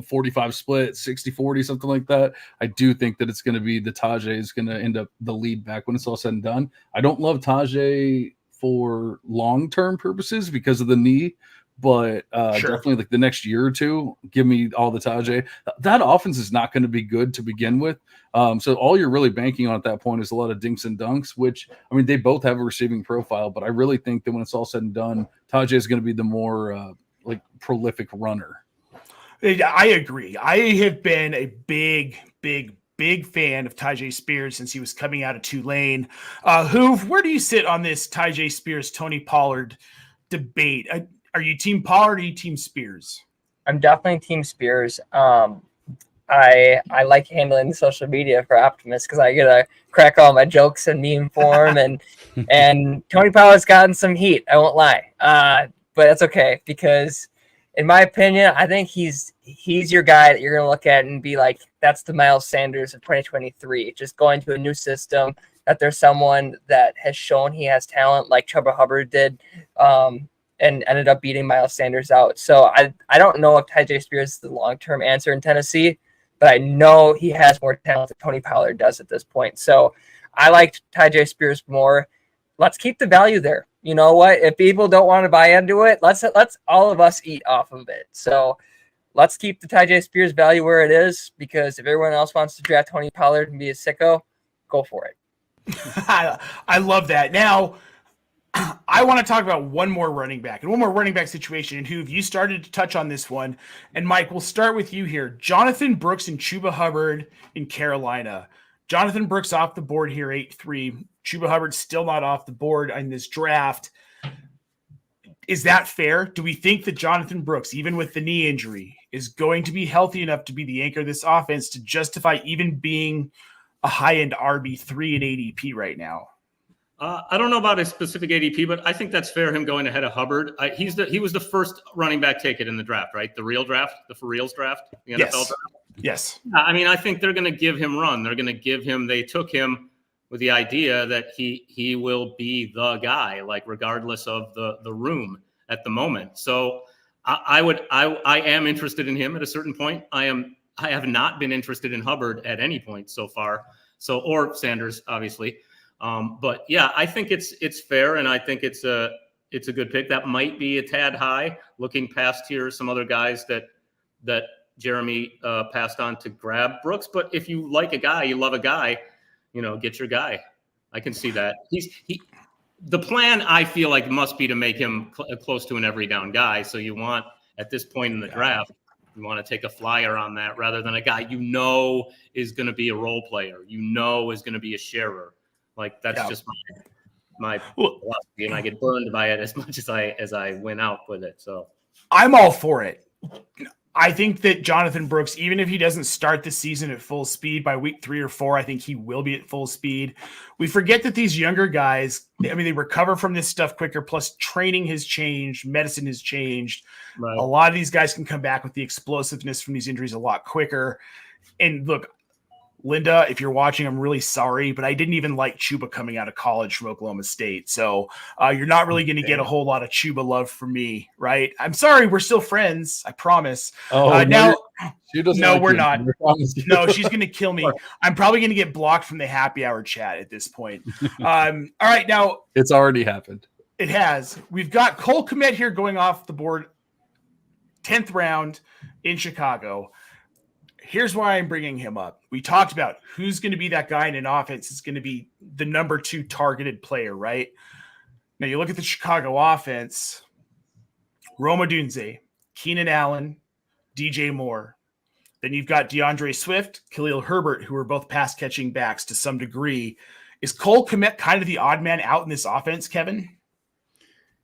S2: 45 split, 60-40, something like that, I do think that it's going to be the Tyjae is going to end up the lead back when it's all said and done. I don't love Tyjae for long-term purposes because of the knee, but definitely like the next year or two, give me all the Tyjae. That offense is not going to be good to begin with. So all you're really banking on at that point is a lot of dinks and dunks, which, they both have a receiving profile, but I really think that when it's all said and done, Tyjae is going to be the more prolific runner.
S1: I agree. I have been a big fan of Tyjae Spears since he was coming out of Tulane. Hoove, where do you sit on this Tyjae Spears, Tony Pollard debate? Are you team Pollard or are you team Spears?
S3: I'm definitely team Spears. I like handling social media for Optimus because I get to crack all my jokes in meme form, and Tony Pollard's gotten some heat. I won't lie, but that's okay because, in my opinion, I think he's your guy that you're gonna look at and be like, that's the Miles Sanders of 2023. Just going to a new system. That there's someone that has shown he has talent, like Chuba Hubbard did. And ended up beating Miles Sanders out. So I don't know if Tyjae Spears is the long-term answer in Tennessee, but I know he has more talent than Tony Pollard does at this point. So I liked Tyjae Spears more. Let's keep the value there. You know what? If people don't want to buy into it, let's all of us eat off of it. So let's keep the Tyjae Spears value where it is, because if everyone else wants to draft Tony Pollard and be a sicko, go for it.
S1: I love that. Now, I want to talk about one more running back situation. And Hoove, you started to touch on this one. And Mike, we'll start with you here. Jonathan Brooks and Chuba Hubbard in Carolina. Jonathan Brooks off the board here, 8-3. Chuba Hubbard still not off the board in this draft. Is that fair? Do we think that Jonathan Brooks, even with the knee injury, is going to be healthy enough to be the anchor of this offense to justify even being a high-end RB3 in ADP right now?
S5: I don't know about his specific ADP, but I think that's fair, him going ahead of Hubbard. He was the first running back taken in the draft, right? The real draft, the for reals draft, the NFL draft.
S1: Yes.
S5: I mean, I think they're going to give him run. They're going to give him, they took him with the idea that he will be the guy, like regardless of the room at the moment. So I am interested in him at a certain point. I have not been interested in Hubbard at any point so far. Or Sanders, obviously. But yeah, I think it's fair, and I think it's a good pick. That might be a tad high, looking past here some other guys that Jeremy passed on to grab Brooks. But if you like a guy, you love a guy, get your guy. I can see that. The plan, I feel like, must be to make him close to an every down guy. So you want, at this point in the draft, you want to take a flyer on that rather than a guy is going to be a role player, is going to be a sharer. Like that's just my philosophy, and I get burned by it as much as I went out with it. So
S1: I'm all for it. I think that Jonathan Brooks, even if he doesn't start the season at full speed by week 3 or 4, I think he will be at full speed. We forget that these younger guys, they recover from this stuff quicker. Plus, training has changed, medicine has changed. Right. A lot of these guys can come back with the explosiveness from these injuries a lot quicker. And look, Linda, if you're watching, I'm really sorry, but I didn't even like Chuba coming out of college from Oklahoma State. So you're not really going to get a whole lot of Chuba love from me, right? I'm sorry. We're still friends. I promise. No, we're not. No, she's going to kill me. I'm probably going to get blocked from the happy hour chat at this point. All right. Now,
S2: it's already happened.
S1: It has. We've got Cole Kmet here going off the board, 10th round in Chicago. Here's why I'm bringing him up. We talked about who's going to be that guy in an offense. It's going to be the number 2 targeted player, right? Now you look at the Chicago offense, Rome Odunze, Keenan Allen, DJ Moore. Then you've got DeAndre Swift, Khalil Herbert, who are both pass catching backs to some degree. Is Cole Kmet kind of the odd man out in this offense, Kevin?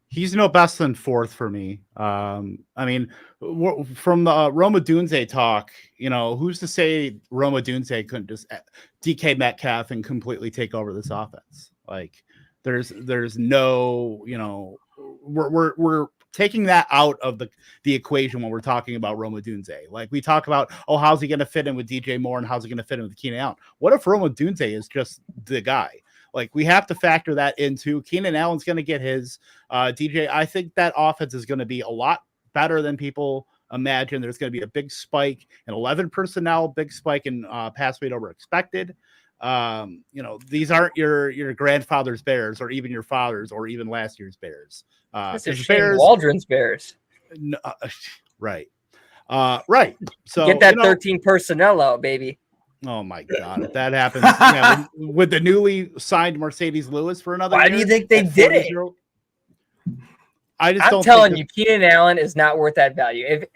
S4: He's no best than 4th for me. I mean, from the Rome Odunze talk, who's to say Rome Odunze couldn't just DK Metcalf and completely take over this offense? Like, there's no, we're taking that out of the equation when we're talking about Rome Odunze. Like, we talk about, how's he going to fit in with DJ Moore and how's he going to fit in with Keenan Allen? What if Rome Odunze is just the guy? Like, we have to factor that into. Keenan Allen's going to get his. DJ, I think that offense is going to be a lot better than people imagine. There's going to be a big spike in 11 personnel, big spike in pass rate over expected. These aren't your grandfather's Bears or even your father's or even last year's Bears.
S3: This is Shane Waldron's Bears.
S4: Right. Right. So
S3: get that 13 personnel out, baby.
S4: Oh my God! If that happens, with the newly signed Mercedes Lewis for another.
S3: Why do you think they did it?
S4: I'm
S3: telling you, Keenan Allen is not worth that value. If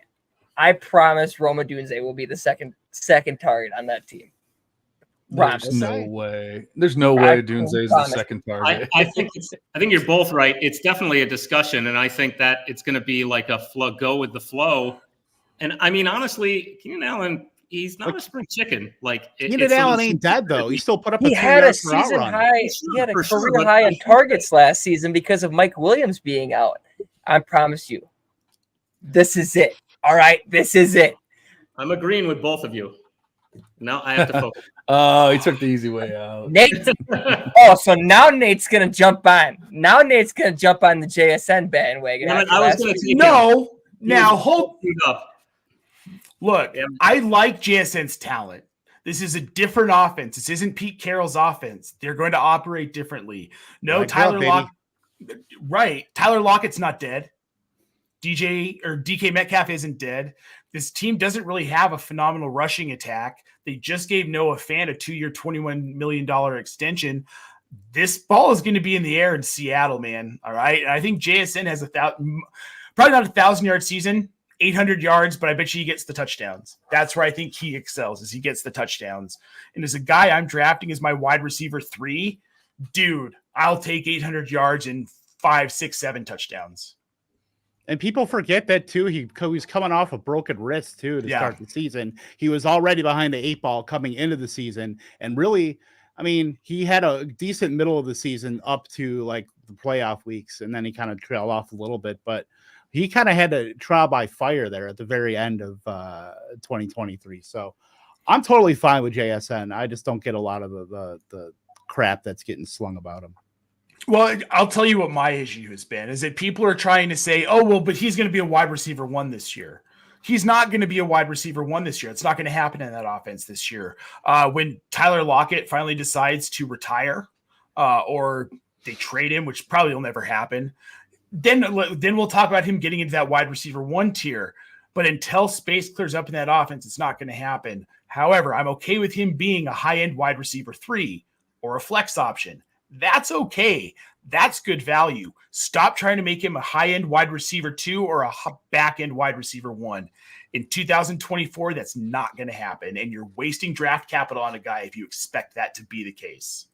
S3: I promise, Rome Odunze will be the second target on that team.
S2: There's no way. There's no way Odunze is the second target.
S5: I think you're both right. It's definitely a discussion, and I think that it's going to be like a go with the flow. And I mean, honestly, Keenan Allen. He's not a spring chicken. Like
S4: Keenan Allen ain't dead though. He still put up.
S3: He had a season high. He had a career high in targets last season because of Mike Williams being out. I promise you, this is it. All right, this is it.
S5: I'm agreeing with both of you. Now I have to focus.
S2: He took the easy way out.
S3: Nate. So now Nate's gonna jump on. Now Nate's gonna jump on the JSN bandwagon.
S5: I was going to
S1: now hold up. Look, I like JSN's talent. This is a different offense. This isn't Pete Carroll's offense. They're going to operate differently. No, Tyler Lockett. Right. Tyler Lockett's not dead. DK Metcalf isn't dead. This team doesn't really have a phenomenal rushing attack. They just gave Noah Fant a 2-year, $21 million extension. This ball is going to be in the air in Seattle, man. All right. And I think JSN has probably not 1,000-yard season, 800 yards, but I bet you he gets the touchdowns. That's where I think he excels, is he gets the touchdowns. And as a guy I'm drafting as my wide receiver 3, dude, I'll take 800 yards and 5, 6, 7 touchdowns.
S4: And people forget that too. He's coming off a broken wrist too to start the season. He was already behind the 8 ball coming into the season. And really, I mean, he had a decent middle of the season up to like the playoff weeks. And then he kind of trailed off a little bit, but he kind of had a trial by fire there at the very end of 2023. So I'm totally fine with JSN. I just don't get a lot of the crap that's getting slung about him.
S1: Well, I'll tell you what my issue has been is that people are trying to say, oh, well, but he's going to be a wide receiver 1 this year. He's not going to be a wide receiver 1 this year. It's not going to happen in that offense this year. When Tyler Lockett finally decides to retire or they trade him, which probably will never happen, then we'll talk about him getting into that wide receiver 1 tier. But until space clears up in that offense, it's not going to happen. However, I'm okay with him being a high-end wide receiver 3 or a flex option. That's okay. That's good value. Stop trying to make him a high-end wide receiver 2 or a back-end wide receiver 1. In 2024, that's not going to happen, and you're wasting draft capital on a guy if you expect that to be the case.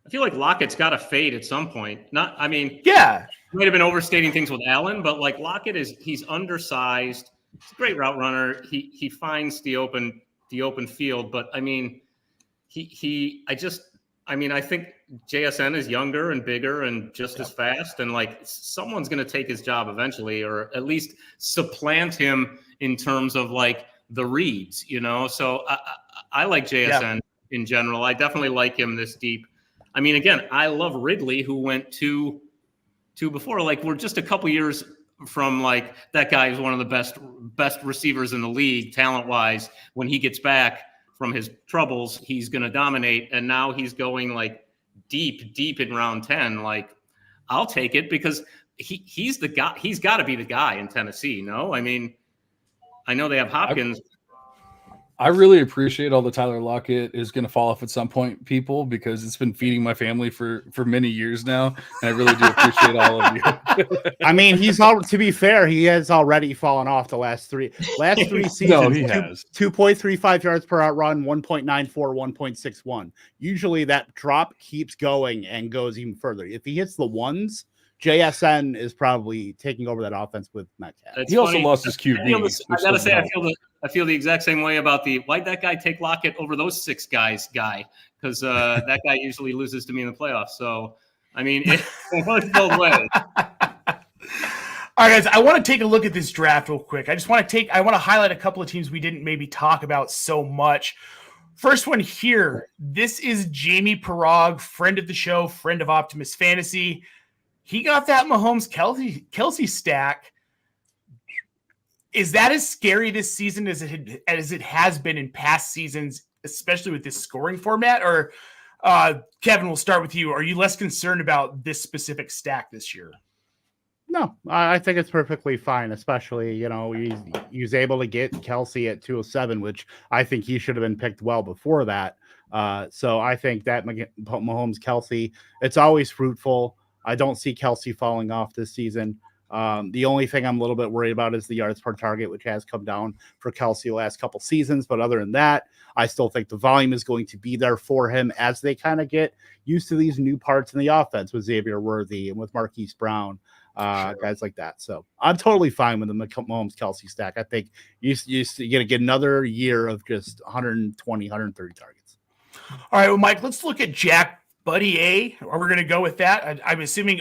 S5: I feel like Lockett's got to fade at some point. He might have been overstating things with Allen, but like Lockett he's undersized. He's a great route runner. He finds the open field, but I mean, I think JSN is younger and bigger and just as fast. And like someone's going to take his job eventually, or at least supplant him in terms of like the reads, you know? So I like JSN in general. I definitely like him this deep. I mean, again, I love Ridley, who went two before. Like we're just a couple years from like that guy is one of the best receivers in the league, talent wise. When he gets back from his troubles, he's going to dominate. And now he's going like deep in round 10. Like I'll take it because he's the guy. He's got to be the guy in Tennessee. No, I mean, I know they have Hopkins.
S2: I really appreciate all the Tyler Lockett is going to fall off at some point, people, because it's been feeding my family for many years now. And I really do appreciate all of you.
S4: I mean, to be fair, he has already fallen off the last three seasons.
S2: No, he has
S4: 2.35 yards per out run, 1.94, 1.61. Usually that drop keeps going and goes even further. If he hits the ones, JSN is probably taking over that offense with Metcalf.
S2: He also lost his QB.
S5: I gotta say, I feel the exact same way about why'd that guy take Lockett over those 6 guys guy? Because that guy usually loses to me in the playoffs. So, I mean, it goes both ways.
S1: All right, guys, I want to take a look at this draft real quick. I want to highlight a couple of teams we didn't maybe talk about so much. First one here. This is Jamie Parag, friend of the show, friend of Optimus Fantasy. He got that Mahomes Kelsey stack. Is that as scary this season as it has been in past seasons, especially with this scoring format? Or Kevin, we'll start with you. Are you less concerned about this specific stack this year?
S4: No, I think it's perfectly fine, especially, you know, he was able to get Kelsey at 207, which I think he should have been picked well before that. So I think that Mahomes Kelsey, it's always fruitful. I don't see Kelsey falling off this season. The only thing I'm a little bit worried about is the yards per target, which has come down for Kelsey the last couple seasons. But other than that, I still think the volume is going to be there for him as they kind of get used to these new parts in the offense with Xavier Worthy and with Marquise Brown, guys like that. So I'm totally fine with the Mahomes Kelsey stack. I think you're going to get another year of just 120, 130 targets.
S1: All right, well, Mike, let's look at Jack Buddy A. Are we going to go with that? I'm assuming,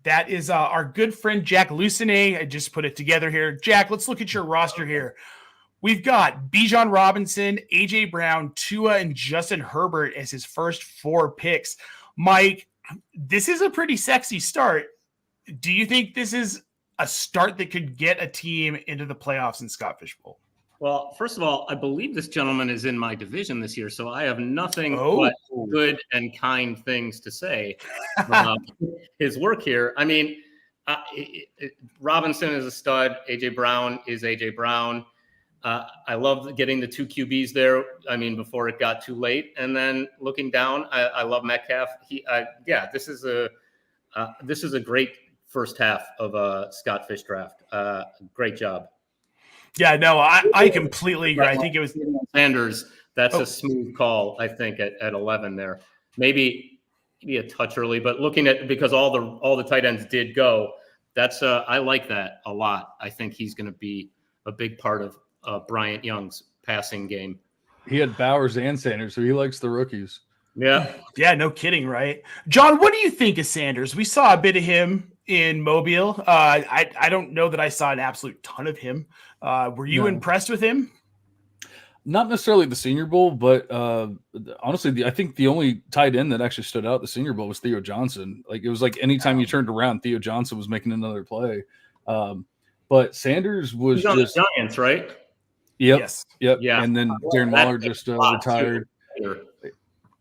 S1: that is our good friend Jack Lucene. I just put it together here. Jack, let's look at your roster here. We've got Bijan Robinson, A.J. Brown, Tua, and Justin Herbert as his first 4 picks. Mike, this is a pretty sexy start. Do you think this is a start that could get a team into the playoffs in Scott Fish Bowl?
S5: Well, first of all, I believe this gentleman is in my division this year, so I have nothing but good and kind things to say about his work here. I mean, Robinson is a stud. AJ Brown is AJ Brown. I love getting the 2 QBs there. I mean, before it got too late, and then looking down, I love Metcalf. This is a great first half of a Scott Fish draft. Great job.
S1: Yeah, no, I completely agree. I think it was
S5: Sanders. That's a smooth call. I think at 11 there, maybe a touch early, but looking at, because all the tight ends did go. That's I like that a lot. I think he's going to be a big part of Bryant Young's passing game.
S2: He had Bowers and Sanders, so he likes the rookies.
S5: Yeah.
S1: Yeah, no kidding, right? John, what do you think of Sanders? We saw a bit of him in Mobile. I don't know that I saw an absolute ton of him. Were you impressed with him?
S2: Not necessarily the Senior Bowl, but honestly, I think the only tight end that actually stood out the Senior Bowl was Theo Johnson. Like, it was like anytime you turned around, Theo Johnson was making another play. But Sanders was
S5: He's on
S2: just
S5: the Giants, right?
S2: Yep.
S1: Yes.
S2: Yep.
S5: Yeah.
S2: And then Darren Waller just retired.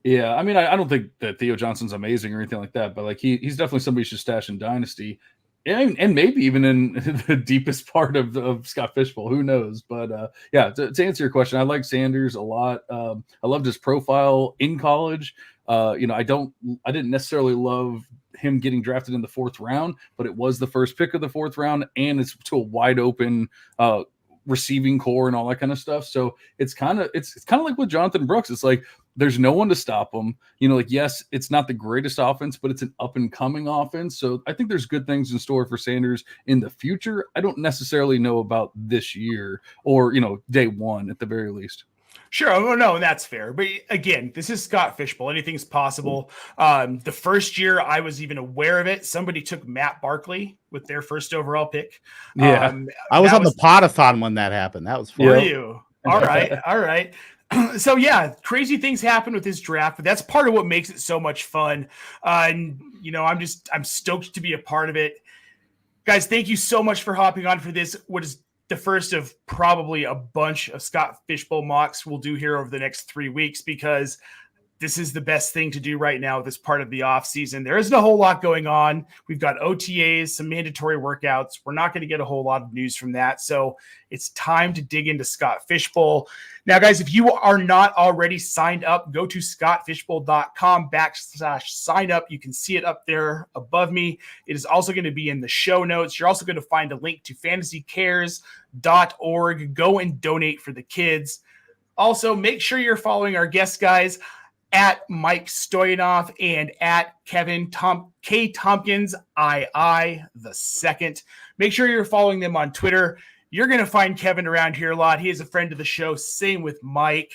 S2: Yeah. I mean, I don't think that Theo Johnson's amazing or anything like that, but like he's definitely somebody you should stash in Dynasty. And maybe even in the deepest part of Scott Fishbowl, who knows? But to answer your question, I like Sanders a lot. I loved his profile in college. I didn't necessarily love him getting drafted in the 4th round, but it was the first pick of the 4th round, and it's to a wide open receiving core and all that kind of stuff. So it's kind of like with Jonathan Brooks. It's like there's no one to stop him. Yes, it's not the greatest offense, but it's an up and coming offense. So I think there's good things in store for Sanders in the future. I don't necessarily know about this year or, day one at the very least.
S1: Sure. Oh, no, that's fair. But again, this is Scott Fishbowl. Anything's possible. The first year I was even aware of it, somebody took Matt Barkley with their first overall pick.
S4: Yeah. I was on the podathon when that happened. That was fun.
S1: Were you? All right. All right. So yeah, crazy things happen with this draft, but that's part of what makes it so much fun. And I'm stoked to be a part of it. Guys, thank you so much for hopping on for this. What is the first of probably a bunch of Scott Fishbowl mocks we'll do here over the next 3 weeks, because this is the best thing to do right now, this part of the off season. There isn't a whole lot going on. We've got OTAs, some mandatory workouts. We're not going to get a whole lot of news from that. So it's time to dig into Scott Fishbowl. Now, guys, if you are not already signed up, go to scottfishbowl.com/sign up. You can see it up there above me. It is also going to be in the show notes. You're also going to find a link to fantasycares.org. Go and donate for the kids. Also, make sure you're following our guest guys at Mike Stoyanov and at Kevin K. Tompkins II the second. Make sure you're following them on Twitter. You're going to find Kevin around here a lot. He is a friend of the show. Same with Mike.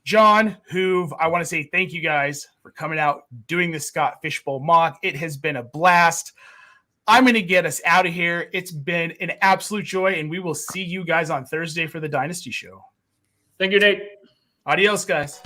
S1: John, Hoove, I want to say thank you guys for coming out, doing the Scott Fishbowl mock. It has been a blast. I'm going to get us out of here. It's been an absolute joy, and we will see you guys on Thursday for the Dynasty Show.
S5: Thank you, Nate.
S1: Adios, guys.